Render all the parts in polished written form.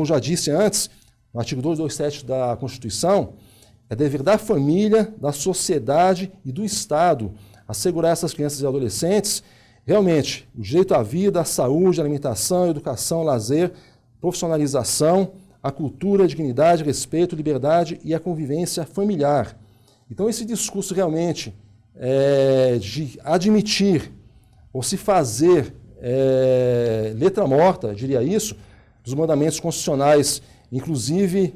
como eu já disse antes, no artigo 227 da Constituição, é dever da família, da sociedade e do Estado assegurar a essas crianças e adolescentes realmente o direito à vida, à saúde, à alimentação, à educação, ao lazer, profissionalização, a cultura, a dignidade, respeito, liberdade e a convivência familiar. Então, esse discurso realmente de admitir ou se fazer letra morta, diria isso, dos mandamentos constitucionais, inclusive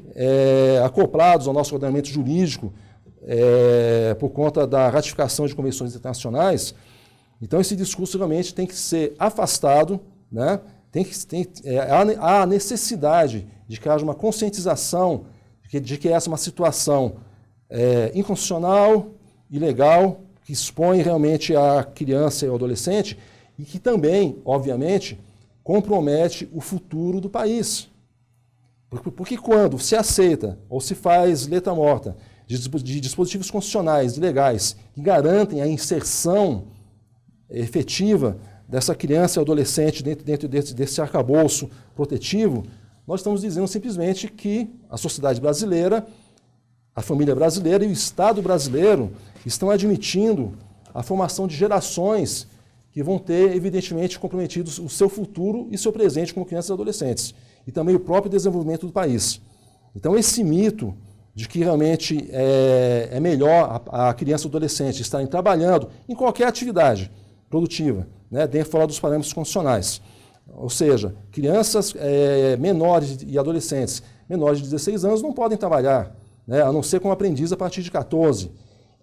acoplados ao nosso ordenamento jurídico por conta da ratificação de convenções internacionais. Então, esse discurso realmente tem que ser afastado, né? Há a necessidade de que haja uma conscientização de que essa é uma situação inconstitucional, ilegal, que expõe realmente a criança e o adolescente e que também, obviamente, compromete o futuro do país. Porque quando se aceita ou se faz letra morta de dispositivos constitucionais e legais que garantem a inserção efetiva dessa criança e adolescente dentro desse arcabouço protetivo, nós estamos dizendo simplesmente que a sociedade brasileira, a família brasileira e o Estado brasileiro estão admitindo a formação de gerações que vão ter, evidentemente, comprometidos o seu futuro e seu presente como crianças e adolescentes, e também o próprio desenvolvimento do país. Então, esse mito de que realmente é melhor a criança e o adolescente estarem trabalhando em qualquer atividade produtiva, né, dentro e fora dos parâmetros constitucionais. Ou seja, crianças menores e adolescentes menores de 16 anos não podem trabalhar, né, a não ser como aprendiz a partir de 14.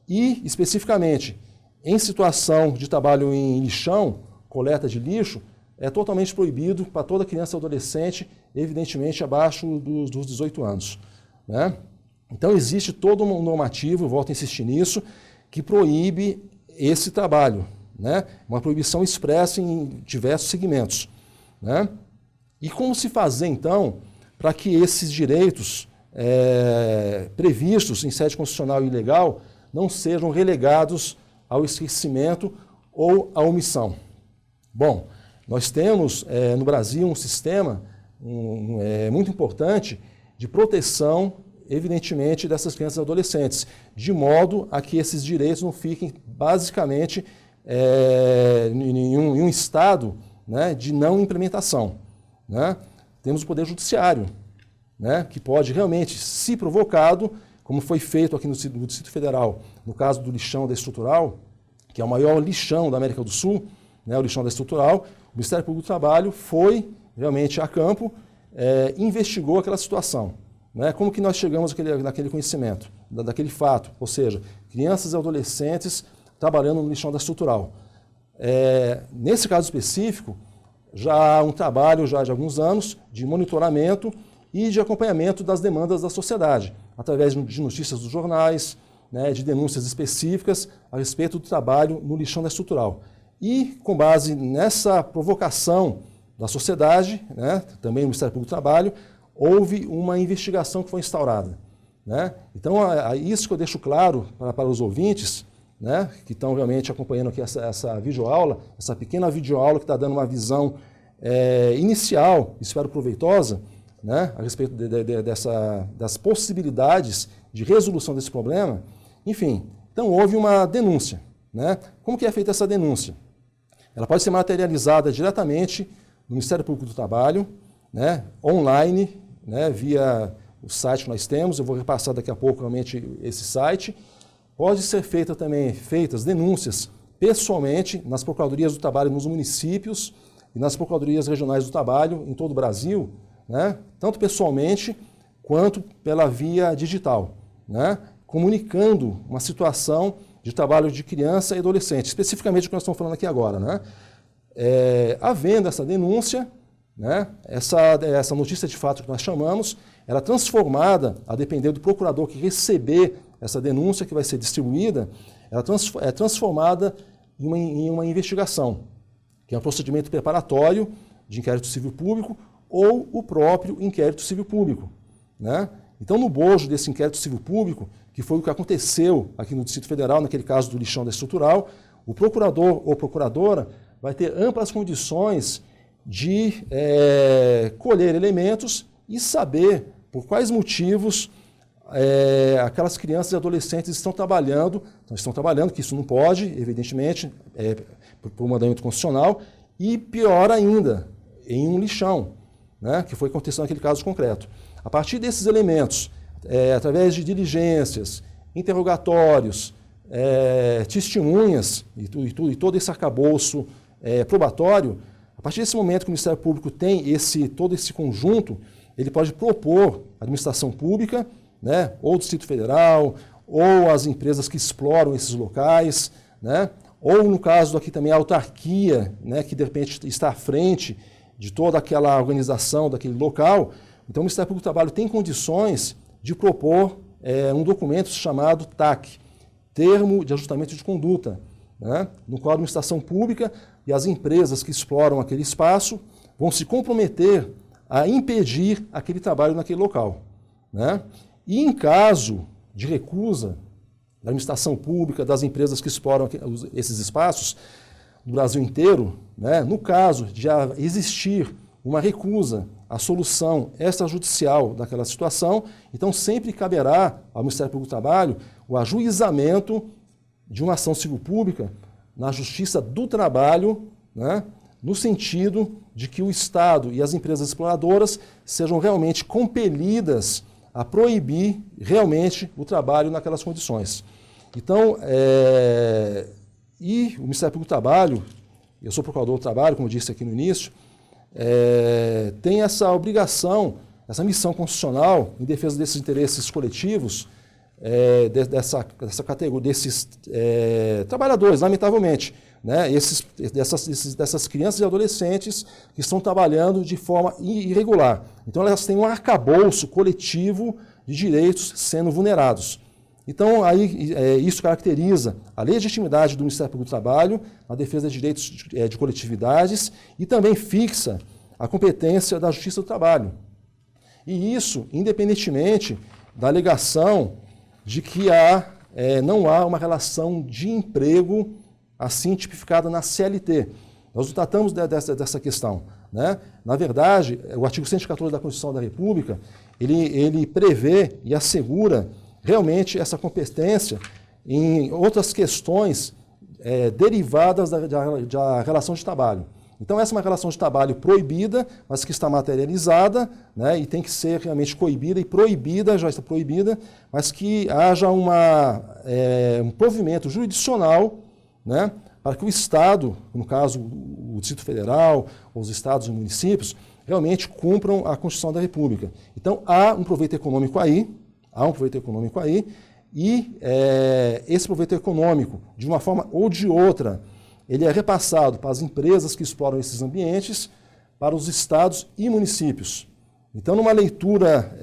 E, especificamente, em situação de trabalho em lixão, coleta de lixo, é totalmente proibido para toda criança e adolescente, evidentemente abaixo dos 18 anos. Né? Então, existe todo um normativo, volto a insistir nisso, que proíbe esse trabalho. Né? Uma proibição expressa em diversos segmentos. Né? E como se fazer, então, para que esses direitos previstos em sede constitucional e legal não sejam relegados ao esquecimento ou à omissão? Bom, nós temos no Brasil um sistema muito importante de proteção, evidentemente, dessas crianças e adolescentes, de modo a que esses direitos não fiquem, basicamente, em um estado, né, de não implementação. Né? Temos o Poder Judiciário, né, que pode realmente, se provocado, como foi feito aqui no Distrito Federal, no caso do lixão da estrutural, que é o maior lixão da América do Sul, né, o lixão da estrutural, o Ministério Público do Trabalho foi realmente a campo, investigou aquela situação. Né? Como que nós chegamos naquele conhecimento, daquele fato? Ou seja, crianças e adolescentes trabalhando no lixão da estrutural. Nesse caso específico, já há um trabalho já de alguns anos de monitoramento e de acompanhamento das demandas da sociedade, através de notícias dos jornais, né, de denúncias específicas a respeito do trabalho no lixão da estrutural. E, com base nessa provocação da sociedade, né, também no Ministério Público do Trabalho, houve uma investigação que foi instaurada. Né? Então, isso que eu deixo claro para os ouvintes, né, que estão realmente acompanhando aqui essa videoaula, essa pequena videoaula que está dando uma visão inicial, espero proveitosa, né, a respeito das possibilidades de resolução desse problema. Enfim, então houve uma denúncia. Né? Como que é feita essa denúncia? Ela pode ser materializada diretamente no Ministério Público do Trabalho, né, online, né, via o site que nós temos, eu vou repassar daqui a pouco realmente esse site. Pode ser feitas denúncias pessoalmente nas Procuradorias do Trabalho nos municípios e nas Procuradorias Regionais do Trabalho em todo o Brasil, né, tanto pessoalmente quanto pela via digital, né, comunicando uma situação de trabalho de criança e adolescente, especificamente o que nós estamos falando aqui agora. Né. Havendo essa denúncia, né, essa notícia de fato que nós chamamos, ela é transformada, a depender do procurador que receber essa denúncia que vai ser distribuída, ela é transformada em uma investigação, que é um procedimento preparatório de inquérito civil público ou o próprio inquérito civil público. Né? Então, no bojo desse inquérito civil público, que foi o que aconteceu aqui no Distrito Federal, naquele caso do lixão da estrutural, o procurador ou procuradora vai ter amplas condições de colher elementos e saber por quais motivos aquelas crianças e adolescentes estão trabalhando, que isso não pode, evidentemente, por mandamento constitucional, e pior ainda, em um lixão, né, que foi acontecendo naquele caso concreto. A partir desses elementos, através de diligências, interrogatórios, testemunhas e todo esse arcabouço probatório, a partir desse momento que o Ministério Público tem todo esse conjunto, ele pode propor à administração pública, né, ou o Distrito Federal, ou as empresas que exploram esses locais, né, ou no caso aqui também a autarquia, né, que de repente está à frente de toda aquela organização daquele local. Então o Ministério Público do Trabalho tem condições de propor um documento chamado TAC, Termo de Ajustamento de Conduta, né, no qual a administração pública e as empresas que exploram aquele espaço vão se comprometer a impedir aquele trabalho naquele local, né? E em caso de recusa da administração pública, das empresas que exploram esses espaços no Brasil inteiro, né, no caso de existir uma recusa à solução extrajudicial daquela situação, então sempre caberá ao Ministério Público do Trabalho o ajuizamento de uma ação civil pública na Justiça do Trabalho, né, no sentido de que o Estado e as empresas exploradoras sejam realmente compelidas a proibir realmente o trabalho naquelas condições. Então, e o Ministério Público do Trabalho, eu sou procurador do trabalho, como eu disse aqui no início, tem essa obrigação, essa missão constitucional em defesa desses interesses coletivos, dessa categoria, desses trabalhadores, lamentavelmente, né, dessas crianças e adolescentes que estão trabalhando de forma irregular. Então elas têm um arcabouço coletivo de direitos sendo vulnerados. Então aí isso caracteriza a legitimidade do Ministério Público do Trabalho na defesa de direitos de coletividades e também fixa a competência da Justiça do Trabalho. E isso independentemente da alegação de que não há uma relação de emprego assim tipificada na CLT. Nós tratamos dessa questão, né? Na verdade, o artigo 114 da Constituição da República, ele prevê e assegura realmente essa competência em outras questões derivadas da relação de trabalho. Então, essa é uma relação de trabalho proibida, mas que está materializada, né, e tem que ser realmente coibida e proibida, já está proibida, mas que haja um provimento jurisdicional, né, para que o Estado, no caso o Distrito Federal, os estados e municípios, realmente cumpram a Constituição da República. Então, há um proveito econômico aí, e esse proveito econômico, de uma forma ou de outra, ele é repassado para as empresas que exploram esses ambientes, para os estados e municípios. Então, numa leitura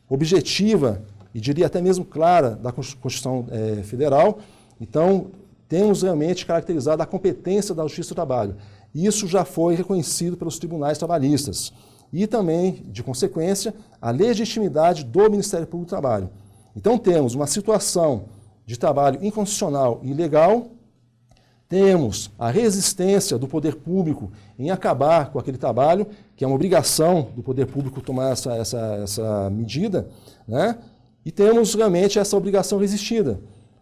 objetiva, e diria até mesmo clara, da Constituição Federal, então, temos realmente caracterizado a competência da Justiça do Trabalho. Isso já foi reconhecido pelos tribunais trabalhistas. E também, de consequência, a legitimidade do Ministério Público do Trabalho. Então, temos uma situação de trabalho inconstitucional e ilegal, temos a resistência do poder público em acabar com aquele trabalho, que é uma obrigação do poder público tomar essa medida, né? E temos realmente essa obrigação resistida.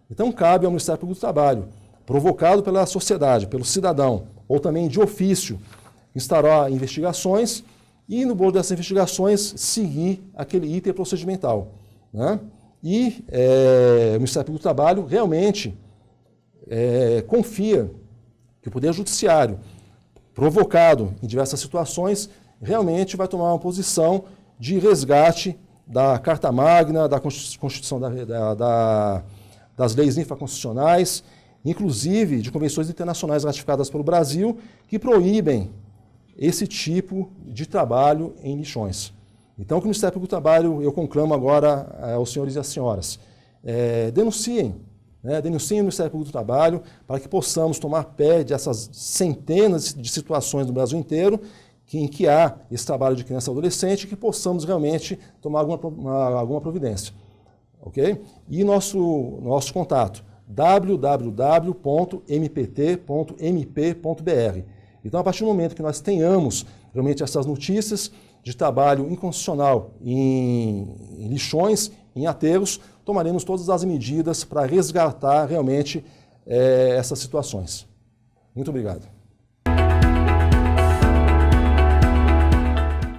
Então, cabe ao Ministério Público do Trabalho, provocado pela sociedade, pelo cidadão, ou também de ofício, instaurar investigações e, no bojo dessas investigações, seguir aquele item procedimental, né? E o Ministério Público do Trabalho realmente confia que o Poder Judiciário, provocado em diversas situações, realmente vai tomar uma posição de resgate da Carta Magna, da Constituição das leis infraconstitucionais, inclusive de convenções internacionais ratificadas pelo Brasil, que proíbem esse tipo de trabalho em lixões. Então, que o Ministério Público do Trabalho, eu conclamo agora aos senhores e às senhoras, denunciem o Ministério Público do Trabalho para que possamos tomar pé dessas centenas de situações no Brasil inteiro em que há esse trabalho de criança e adolescente e que possamos realmente tomar alguma providência. Okay? E nosso contato, www.mpt.mp.br. Então, a partir do momento que nós tenhamos realmente essas notícias de trabalho inconstitucional em lixões, em aterros, tomaremos todas as medidas para resgatar realmente essas situações. Muito obrigado.